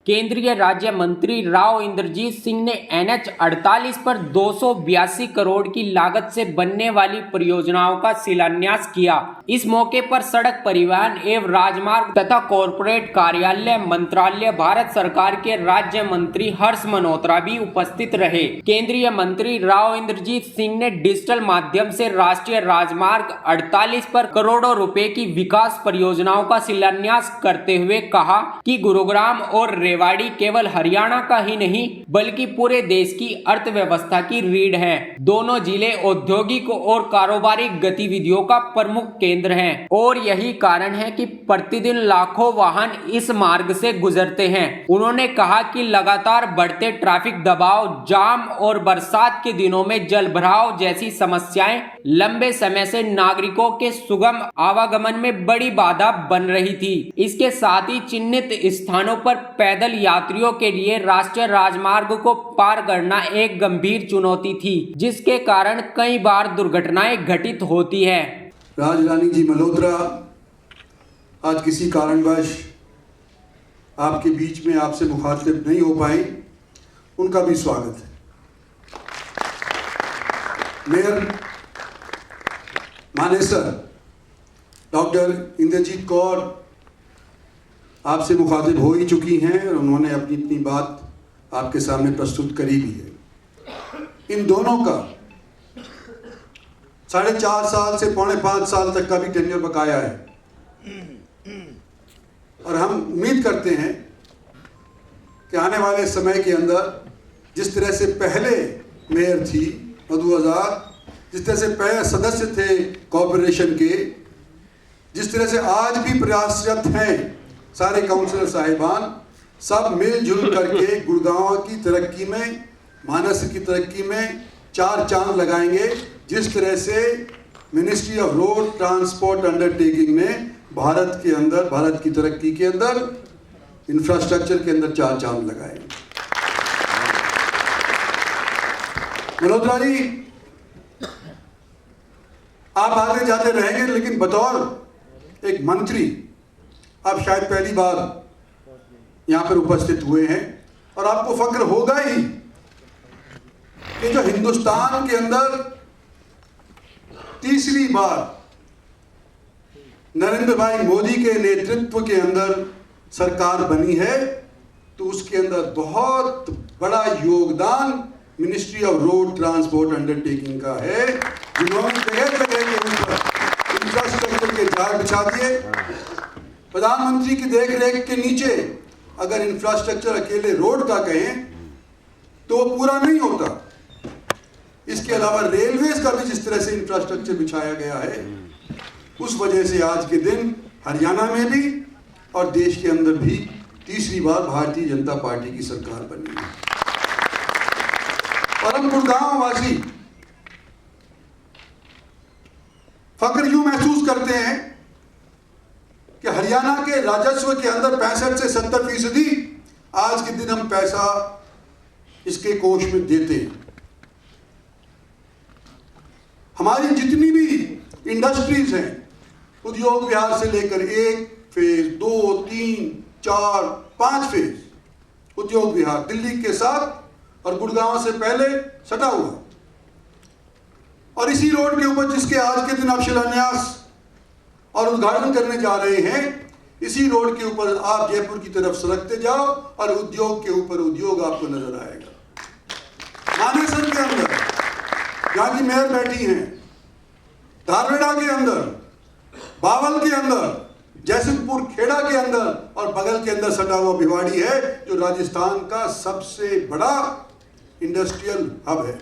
केंद्रीय राज्य मंत्री राव इंद्रजीत सिंह ने NH 48 पर 282 करोड़ की लागत से बनने वाली परियोजनाओं का शिलान्यास किया। इस मौके पर सड़क परिवहन एवं राजमार्ग तथा कॉरपोरेट कार्यालय मंत्रालय भारत सरकार के राज्य मंत्री हर्ष मल्होत्रा भी उपस्थित रहे। केंद्रीय मंत्री राव इंद्रजीत सिंह ने डिजिटल माध्यम से राष्ट्रीय राजमार्ग 48 पर करोड़ों रुपए की विकास परियोजनाओं का शिलान्यास करते हुए कहा कि गुरुग्राम और रेवाड़ी केवल हरियाणा का ही नहीं बल्कि पूरे देश की अर्थव्यवस्था की रीढ़ है। दोनों जिले औद्योगिक और कारोबारी गतिविधियों का प्रमुख केंद्र हैं और यही कारण है कि प्रतिदिन लाखों वाहन इस मार्ग से गुजरते हैं। उन्होंने कहा कि लगातार बढ़ते ट्रैफिक दबाव, जाम और बरसात के दिनों में जलभराव जैसी समस्याएं लंबे समय से नागरिकों के सुगम आवागमन में बड़ी बाधा बन रही थी। इसके साथ ही चिन्हित स्थानों पर पैदल यात्रियों के लिए राष्ट्रीय राजमार्ग को पार करना एक गंभीर चुनौती थी, जिसके कारण कई बार दुर्घटनाएं घटित होती है। राजरानी जी मल्होत्रा आज किसी कारणवश आपके बीच में आपसे मुखातिब नहीं हो पाई, उनका भी स्वागत है। मेयर मानेसर डॉक्टर इंद्रजीत कौर आपसे मुखातिब हो ही चुकी हैं और उन्होंने अपनी बात आपके सामने प्रस्तुत करी भी है। इन दोनों का 4.5 साल से 4.5 साल तक का भी टेन्योर बकाया है और हम उम्मीद करते हैं कि आने वाले समय के अंदर जिस तरह से पहले मेयर थी मधु आजाद, जिस तरह से पहले सदस्य थे कॉर्पोरेशन के, जिस तरह से आज भी प्रयासरत हैं सारे काउंसिलर साहिबान, सब मिलजुल करके गुड़गांव की तरक्की में, मानस की तरक्की में 4 चांद लगाएंगे। जिस तरह से ministry of road transport undertaking ने भारत के अंदर, भारत की तरक्की के अंदर, इंफ्रास्ट्रक्चर के अंदर 4 चांद लगाए। मल्होत्रा जी, आप आते जाते रहेंगे, लेकिन बतौर एक मंत्री आप शायद पहली बार यहां पर उपस्थित हुए हैं और आपको फक्र होगा ही कि जो हिंदुस्तान के अंदर तीसरी बार नरेंद्र भाई मोदी के नेतृत्व के अंदर सरकार बनी है, तो उसके अंदर बहुत बड़ा योगदान ministry of road transport undertaking का है, जिन्होंने जगह जगह के ऊपर इंफ्रास्ट्रक्चर के जाल बिछा दिए। प्रधानमंत्री की देखरेख के नीचे अगर इंफ्रास्ट्रक्चर अकेले रोड का कहें तो वो पूरा नहीं होता। इसके अलावा रेलवेज का भी जिस तरह से इंफ्रास्ट्रक्चर बिछाया गया है, उस वजह से आज के दिन हरियाणा में भी और देश के अंदर भी तीसरी बार भारतीय जनता पार्टी की सरकार बनी है। और हम गुड़गांव वासी फक्र यूं महसूस करते हैं कि हरियाणा के राजस्व के अंदर 65 से 70% आज के दिन हम पैसा इसके कोष में देते हैं। हमारी जितनी भी इंडस्ट्रीज हैं, उद्योग विहार से लेकर 1 फेज, 2, 3, 4, 5 फेज उद्योग विहार दिल्ली के साथ और गुड़गांव से पहले सटा हुआ, और इसी रोड के ऊपर जिसके आज के दिन आप शिलान्यास और उद्घाटन करने जा रहे हैं, इसी रोड के ऊपर आप जयपुर की तरफ सरकते जाओ और उद्योग के ऊपर उद्योग आपको नजर आएगा। मानेसर के अंदर जहां की मेयर बैठी हैं, धारवेड़ा के अंदर, बावल के अंदर, जैसलपुर खेड़ा के अंदर और बगल के अंदर सटा हुआ भिवाड़ी है, जो राजस्थान का सबसे बड़ा इंडस्ट्रियल हब है।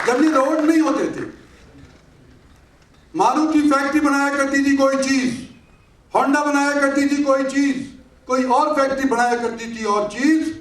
जब ये रोड नहीं होते थे, मारुति फैक्ट्री बनाया करती थी कोई चीज, होंडा बनाया करती थी कोई चीज, कोई और फैक्ट्री बनाया करती थी और चीज,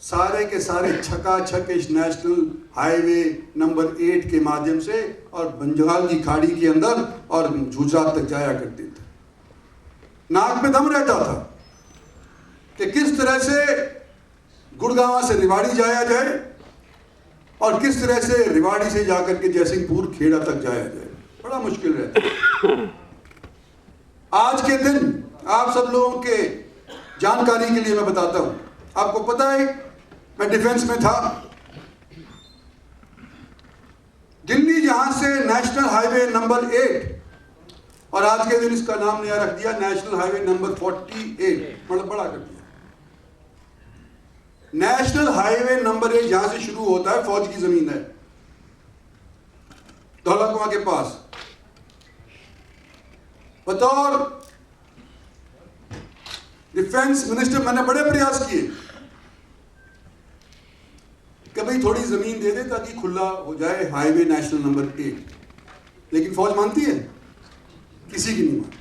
सारे के सारे छकाछक इस नेशनल हाईवे नंबर 8 के माध्यम से और बंगाल की खाड़ी के अंदर और गुजरात तक जाया करते थे। नाक में दम रहता था कि किस तरह से गुड़गांव से रेवाड़ी जाया जाए और किस तरह से रेवाड़ी से जाकर के जयसिंहपुर खेड़ा तक जाया जाए, बड़ा मुश्किल रहता है। आज के दिन आप सब लोगों के जानकारी के लिए मैं बताता हूं। आपको पता है मैं डिफेंस में था। दिल्ली जहां से नेशनल हाईवे नंबर 8 और आज के दिन इसका नाम नया रख दिया नेशनल हाईवे नंबर 48, मतलब बड़ा कर दिया। नेशनल हाईवे नंबर 1 जहां से शुरू होता है, फौज की जमीन है, धौला कुआं के पास। बतौर डिफेंस मिनिस्टर मैंने बड़े प्रयास किए कि भाई थोड़ी जमीन दे दे ताकि खुला हो जाए हाईवे नेशनल नंबर 8, लेकिन फौज मानती है? किसी की नहीं मानती।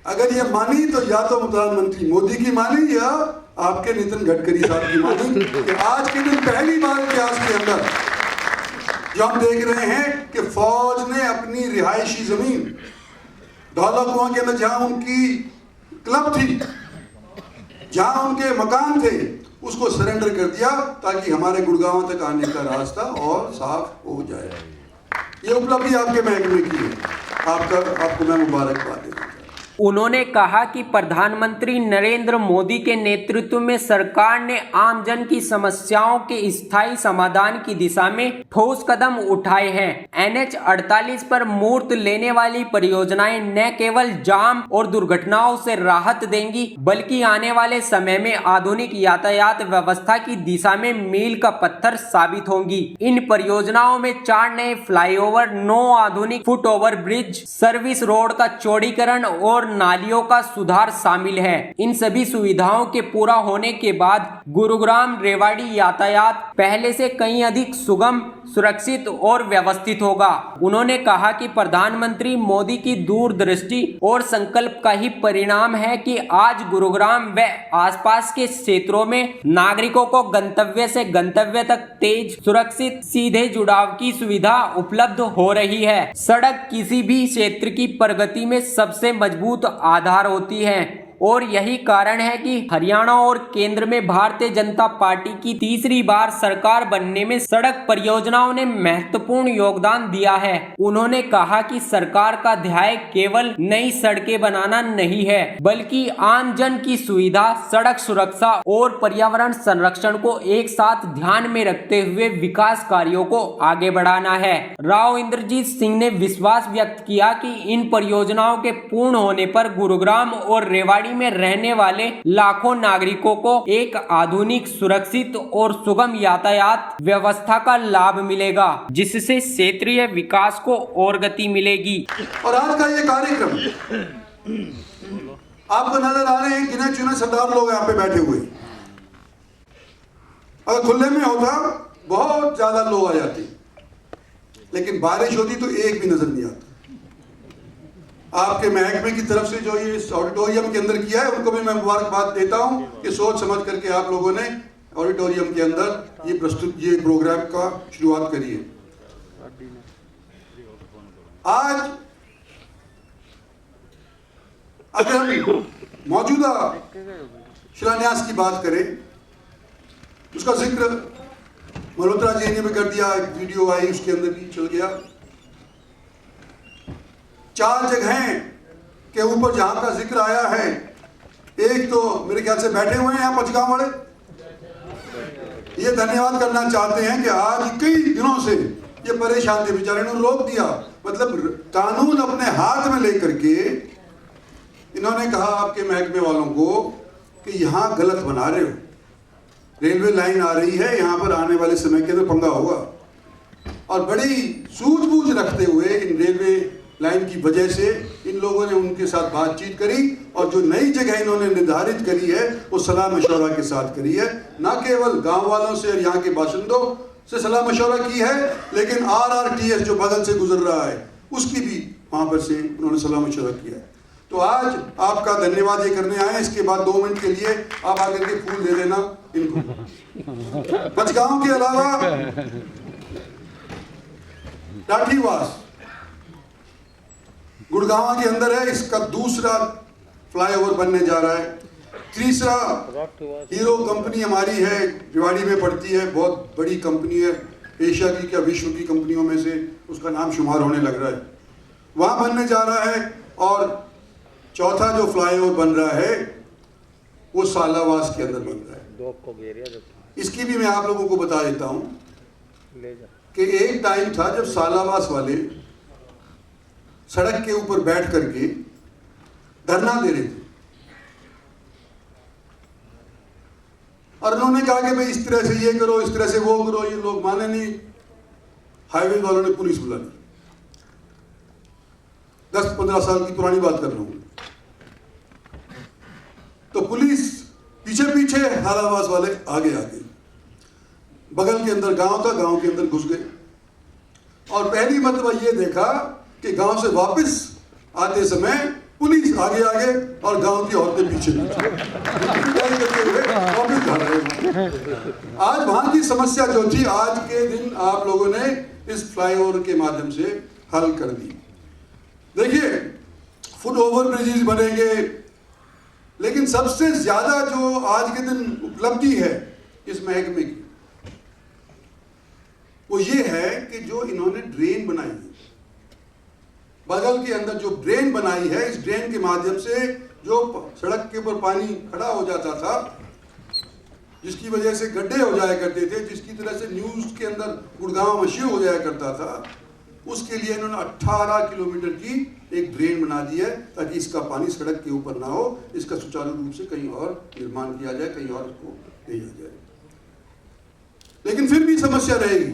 अगर ये मानी तो या तो प्रधानमंत्री मोदी की मानी या आपके नितिन गडकरी साहब की मानी कि आज के दिन पहली बार इतिहास के अंदर जो हम देख रहे हैं कि फौज ने अपनी रिहायशी जमीन धौला कुआं के अंदर जहां उनकी क्लब थी, जहां उनके मकान थे, उसको सरेंडर कर दिया ताकि हमारे गुड़गांव तक आने का रास्ता और साफ हो जाए। ये उपलब्धि आपके महकमे की है, आपको मैं मुबारकबाद देता हूं। उन्होंने कहा कि प्रधानमंत्री नरेंद्र मोदी के नेतृत्व में सरकार ने आमजन की समस्याओं के स्थायी समाधान की दिशा में ठोस कदम उठाए हैं। NH 48 पर मूर्त लेने वाली परियोजनाएं न केवल जाम और दुर्घटनाओं से राहत देंगी, बल्कि आने वाले समय में आधुनिक यातायात व्यवस्था की दिशा में मील का पत्थर साबित होंगी। इन परियोजनाओं में 4 नए फ्लाईओवर, 9 आधुनिक foot over bridge, service road का चौड़ीकरण और नालियों का सुधार शामिल है। इन सभी सुविधाओं के पूरा होने के बाद गुरुग्राम रेवाड़ी यातायात पहले से कहीं अधिक सुगम, सुरक्षित और व्यवस्थित होगा। उन्होंने कहा कि प्रधानमंत्री मोदी की दूरदृष्टि और संकल्प का ही परिणाम है कि आज गुरुग्राम व आसपास के क्षेत्रों में नागरिकों को गंतव्य से गंतव्य तक तेज, सुरक्षित, सीधे जुड़ाव की सुविधा उपलब्ध हो रही है। सड़क किसी भी क्षेत्र की प्रगति में सबसे मजबूत आधार होती है और यही कारण है कि हरियाणा और केंद्र में भारतीय जनता पार्टी की तीसरी बार सरकार बनने में सड़क परियोजनाओं ने महत्वपूर्ण योगदान दिया है। उन्होंने कहा कि सरकार का ध्येय केवल नई सड़कें बनाना नहीं है, बल्कि आम जन की सुविधा, सड़क सुरक्षा और पर्यावरण संरक्षण को एक साथ ध्यान में रखते हुए विकास कार्यों को आगे बढ़ाना है। राव इंद्रजीत सिंह ने विश्वास व्यक्त किया कि इन परियोजनाओं के पूर्ण होने पर गुरुग्राम और रेवाड़ी में रहने वाले लाखों नागरिकों को एक आधुनिक, सुरक्षित और सुगम यातायात व्यवस्था का लाभ मिलेगा, जिससे क्षेत्रीय विकास को और गति मिलेगी। और आज का ये कार्यक्रम आपको नजर आ रहे हैं, गिने चुने सरदार लोग यहाँ पे बैठे हुए। अगर खुले में होता बहुत ज्यादा लोग आ जाते, लेकिन बारिश होती तो एक भी नजर नहीं आता। आपके महकमे की तरफ से जो ये इस ऑडिटोरियम के अंदर किया है, उनको भी मैं मुबारकबाद देता हूं कि सोच समझ करके आप लोगों ने ऑडिटोरियम के अंदर ये प्रोग्राम का शुरुआत करी है। आज अगर हम मौजूदा शिलान्यास की बात करें, उसका जिक्र मल्होत्रा जी ने भी कर दिया, एक वीडियो आई उसके अंदर भी चल गया। 4 जगहें के ऊपर जहां का जिक्र आया है, एक तो मेरे ख्याल से बैठे हुए हैं यहाँ पंचगांव वाले, ये धन्यवाद करना चाहते हैं कि आज कई दिनों से ये परेशान थे बेचारे, ने रोक दिया। मतलब कानून अपने हाथ में लेकर के इन्होंने कहा आपके महकमे वालों को कि यहाँ गलत बना रहे हो, रेलवे लाइन आ रही है, यहाँ पर आने वाले समय के अंदर पंगा होगा। और बड़ी सूझबूझ रखते हुए इन रेलवे लाइन की वजह से इन लोगों ने उनके साथ बातचीत करी और जो नई जगह इन्होंने निर्धारित करी है वो सलाह मशवरा के साथ करी है। न केवल गांव वालों से और यहाँ के बाशिंदों से सलाह मशवरा की है, लेकिन RRTS जो बगल से गुजर रहा है उसकी भी वहाँ पर से उन्होंने सलाह मशवरा किया है। तो आज आपका धन्यवाद ये करने आए। इसके बाद 2 मिनट के लिए आप आकर के फूल दे देना इनको। पंचगांव के अलावा लाठीवास गुड़गांव के अंदर है, इसका दूसरा फ्लाईओवर बनने जा रहा है। तीसरा हीरो कंपनी हमारी है, रेवाड़ी में पड़ती है, बहुत बड़ी कंपनी है, एशिया की क्या विश्व की कंपनियों में से उसका नाम शुमार होने लग रहा है, वहाँ बनने जा रहा है। और चौथा जो फ्लाईओवर बन रहा है वो सालावास के अंदर बन रहा है। इसकी भी मैं आप लोगों को बता देता हूं कि एक टाइम था जब सालावास वाले सड़क के ऊपर बैठ करके धरना दे रहे थे और उन्होंने कहा कि भाई इस तरह से ये करो, इस तरह से वो करो। ये लोग माने नहीं। हाईवे वालों ने पुलिस बुला ली। 10-15 साल की पुरानी बात कर रहा हूं। तो पुलिस पीछे पीछे, सालावास वाले आगे आगे। बगल के अंदर गांव था, गांव के अंदर घुस गए और पहली मर्तबा ये देखा कि गांव से वापस आते समय पुलिस आगे आगे और गांव की औरतें पीछे करते हुए वापस घर रहे। आज वहां की समस्या जो थी, आज के दिन आप लोगों ने इस फ्लाईओवर के माध्यम से हल कर दी। देखिए, फुट ओवर ब्रिजेस बनेंगे, लेकिन सबसे ज्यादा जो आज के दिन उपलब्धि है इस महकमे की, वो ये है कि जो इन्होंने ड्रेन बनाई है, बगल के अंदर जो ड्रेन बनाई है, इस ड्रेन के माध्यम से जो सड़क के ऊपर पानी खड़ा हो जाता था, जिसकी वजह से गड्ढे हो जाया करते थे, जिसकी तरह से न्यूज के अंदर गुड़गांव मशहूर हो जाया करता था, उसके लिए इन्होंने 18 किलोमीटर की एक ड्रेन बना दी है ताकि इसका पानी सड़क के ऊपर ना हो, इसका सुचारू रूप से कहीं और निर्माण किया जाए, कहीं और उसको भेजा जाए। लेकिन फिर भी समस्या रहेगी।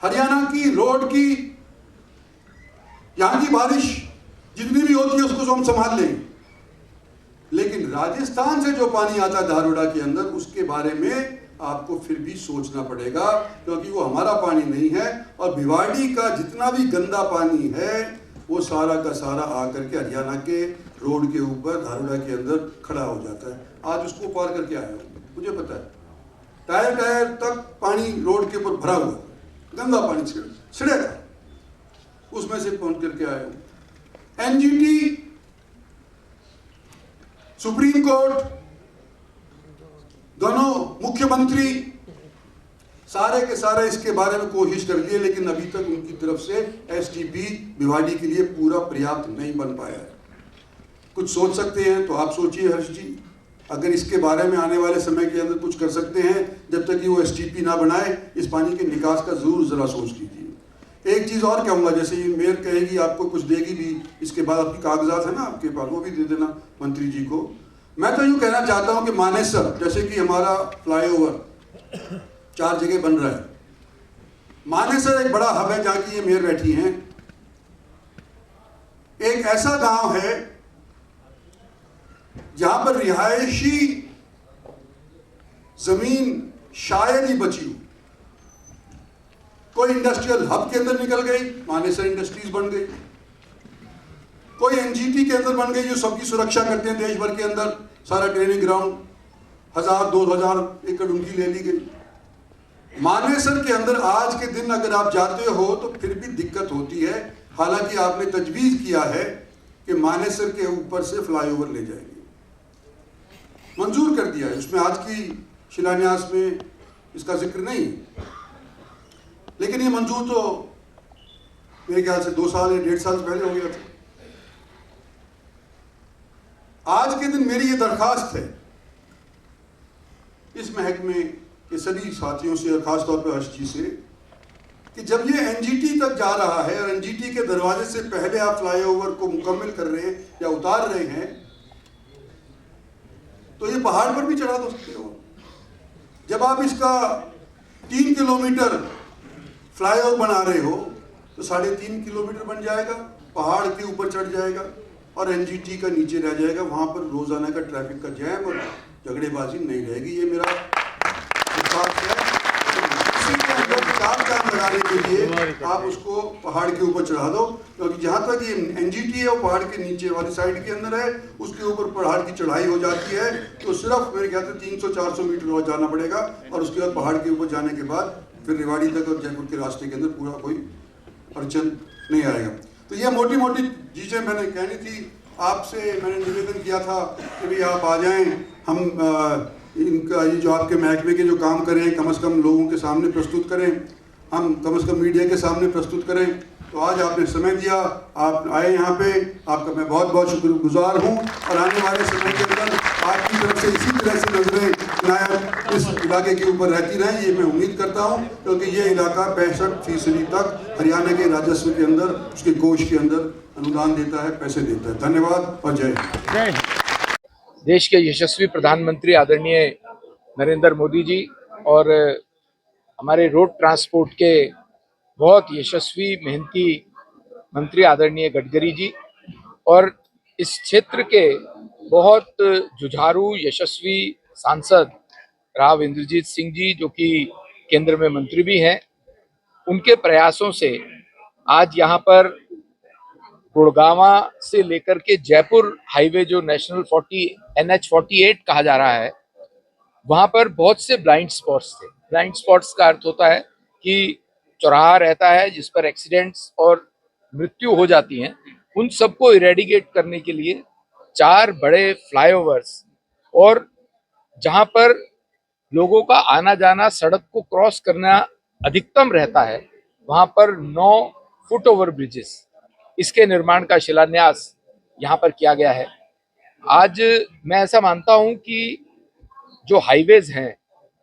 हरियाणा की रोड की, यहां की बारिश जितनी भी होती है उसको हम संभाल लेंगे, लेकिन राजस्थान से जो पानी आता है धारवाड़ा के अंदर, उसके बारे में आपको फिर भी सोचना पड़ेगा, क्योंकि वो हमारा पानी नहीं है। और भिवाड़ी का जितना भी गंदा पानी है वो सारा का सारा आकर के हरियाणा के रोड के ऊपर धारवाड़ा के अंदर खड़ा हो जाता है। आज उसको पार करके आया हूं, मुझे पता है, टायर टायर तक पानी रोड के ऊपर भरा हुआ, गंदा पानी छिड़े था, उसमें से पहुंच करके आया हूं। एनजीटी, सुप्रीम कोर्ट, दोनों मुख्यमंत्री सारे के सारे इसके बारे में कोशिश कर लिए, लेकिन अभी तक उनकी तरफ से एसटीपी भिवाड़ी के लिए पूरा पर्याप्त नहीं बन पाया है। कुछ सोच सकते हैं तो आप सोचिए हर्ष जी, अगर इसके बारे में आने वाले समय के अंदर कुछ कर सकते हैं, जब तक कि वो एसटीपी ना बनाए, इस पानी के निकास का जरूर जरा सोच लीजिए। एक चीज और कहूंगा, जैसे ये मेयर कहेगी आपको कुछ देगी भी, इसके बाद आपकी कागजात है ना आपके पास, वो भी दे देना मंत्री जी को। मैं तो यूं कहना चाहता हूं कि मानेसर, जैसे कि हमारा फ्लाईओवर 4 जगह बन रहा है, मानेसर एक बड़ा हब है जहां की ये मेयर बैठी हैं। एक ऐसा गांव है जहां पर रिहायशी जमीन शायद ही बची हो, कोई इंडस्ट्रियल हब के अंदर निकल गई, मानेसर इंडस्ट्रीज बन गई, कोई एनजीटी के अंदर बन गई जो सबकी सुरक्षा करते हैं देश भर के अंदर, सारा ट्रेनिंग ग्राउंड 1000-2000 एकड़ उनकी ले ली गई। मानेसर के अंदर आज के दिन अगर आप जाते हो तो फिर भी दिक्कत होती है, हालांकि आपने तजवीज किया है कि मानेसर के ऊपर से फ्लाईओवर ले जाएंगे, मंजूर कर दिया है, उसमें आज की शिलान्यास में इसका जिक्र नहीं, लेकिन ये मंजूर तो मेरे ख्याल से 2 साल या 1.5 साल पहले हो गया था। आज के दिन मेरी ये दरखास्त है इस महकमे के सभी साथियों से और खासतौर पर हर्ष जी से, कि जब ये एनजीटी तक जा रहा है और एनजीटी के दरवाजे से पहले आप फ्लाईओवर को मुकम्मल कर रहे हैं या उतार रहे हैं, तो ये पहाड़ पर भी चढ़ा दो सकते हो। जब आप इसका 3 किलोमीटर फ्लाईओवर बना रहे हो तो 3.5 किलोमीटर बन जाएगा, पहाड़ के ऊपर चढ़ जाएगा और एनजीटी का नीचे रह जाएगा। वहां पर रोजाना का ट्रैफिक का जैम और झगड़ेबाजी नहीं रहेगी। ये मेरा विश्वास है। इसी के अंदर काम लगाने के लिए आप उसको पहाड़ के ऊपर चढ़ा दो, क्योंकि जहां तक ये एनजीटी है वो पहाड़ के नीचे वाली साइड के अंदर है, उसके ऊपर पहाड़ की चढ़ाई हो जाती है, तो सिर्फ मेरे ख्याल से 300-400 मीटर और जाना पड़ेगा और उसके बाद पहाड़ के ऊपर जाने के बाद फिर रेवाड़ी तक और जयपुर के रास्ते के अंदर पूरा कोई अड़चन नहीं आएगा। तो ये मोटी मोटी चीज़ें मैंने कहनी थी आपसे। मैंने निवेदन किया था कि भाई आप आ जाएं, हम इनका ये जो आपके महकमे के जो काम करें कम से कम लोगों के सामने प्रस्तुत करें। हम कम से कम मीडिया के सामने प्रस्तुत करें। तो आज आपने समय दिया, आप आए यहाँ पे, आपका मैं बहुत बहुत शुक्रगुजार हूँ। और आने वाले समय के अंदर आपकी तरफ से इसी तरह से नजरें नायब इस इलाके के ऊपर रहती रहें, ये मैं उम्मीद करता हूँ, क्योंकि ये इलाका 65% तक हरियाणा के राजस्व के अंदर, उसके कोष के अंदर अनुदान देता है, पैसे देता है। धन्यवाद और जय हिंद। देश के यशस्वी प्रधानमंत्री आदरणीय नरेंद्र मोदी जी और हमारे रोड ट्रांसपोर्ट के बहुत यशस्वी मेहनती मंत्री आदरणीय गडकरी जी और इस क्षेत्र के बहुत जुझारू यशस्वी सांसद राव इंद्रजीत सिंह जी, जो कि केंद्र में मंत्री भी हैं, उनके प्रयासों से आज यहाँ पर गुड़गांवा से लेकर के जयपुर हाईवे, जो नेशनल 40 NH 48 कहा जा रहा है, वहां पर बहुत से ब्लाइंड स्पॉट्स थे। ब्लाइंड स्पॉट्स का अर्थ होता है कि चौराहा रहता है जिस पर एक्सीडेंट्स और मृत्यु हो जाती हैं। उन सबको इरेडिकेट करने के लिए 4 बड़े फ्लाईओवर्स, और जहां पर लोगों का आना जाना, सड़क को क्रॉस करना अधिकतम रहता है, वहां पर 9 फुट ओवर ब्रिजेस, इसके निर्माण का शिलान्यास यहाँ पर किया गया है। आज मैं ऐसा मानता हूं कि जो हाईवेज हैं,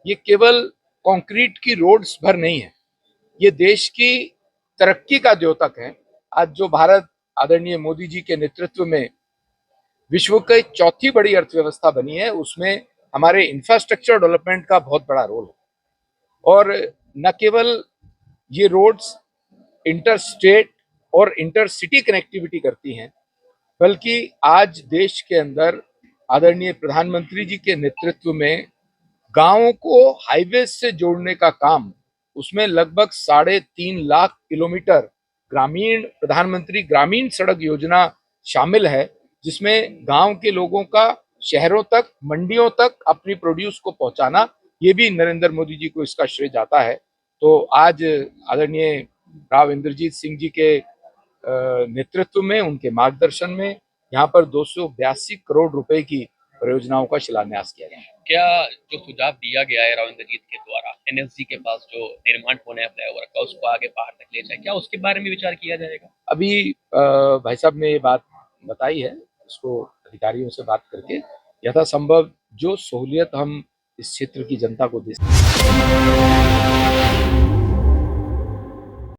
ये केवल कंक्रीट की रोड्स भर नहीं है, ये देश की तरक्की का द्योतक है। आज जो भारत आदरणीय मोदी जी के नेतृत्व में विश्व की चौथी बड़ी अर्थव्यवस्था बनी है, उसमें हमारे इंफ्रास्ट्रक्चर डेवलपमेंट का बहुत बड़ा रोल है। और न केवल ये रोड्स इंटर स्टेट और इंटर सिटी कनेक्टिविटी करती हैं, बल्कि आज देश के अंदर आदरणीय प्रधानमंत्री जी के नेतृत्व में गांवों को हाईवे से जोड़ने का काम, उसमें लगभग 3.5 लाख किलोमीटर ग्रामीण, प्रधानमंत्री ग्रामीण सड़क योजना शामिल है, जिसमें गांव के लोगों का शहरों तक, मंडियों तक अपनी प्रोड्यूस को पहुंचाना, ये भी नरेंद्र मोदी जी को इसका श्रेय जाता है। तो आज आदरणीय राव इंद्रजीत सिंह जी के नेतृत्व में, उनके मार्गदर्शन में यहाँ पर 282 करोड़ रुपए की परियोजनाओं का शिलान्यास किया गया है। क्या जो सुझाव दिया गया है राव इंद्रजीत के द्वारा NSG के पास जो निर्माण होना है फ्लाईओवर का, उसको आगे बाहर तक ले जाए, क्या उसके बारे में विचार किया जाएगा? अभी भाई साहब ने ये बात बताई है, उसको अधिकारियों से बात करके यथासंभव जो सहूलियत हम इस क्षेत्र की जनता को दे सकते हैं।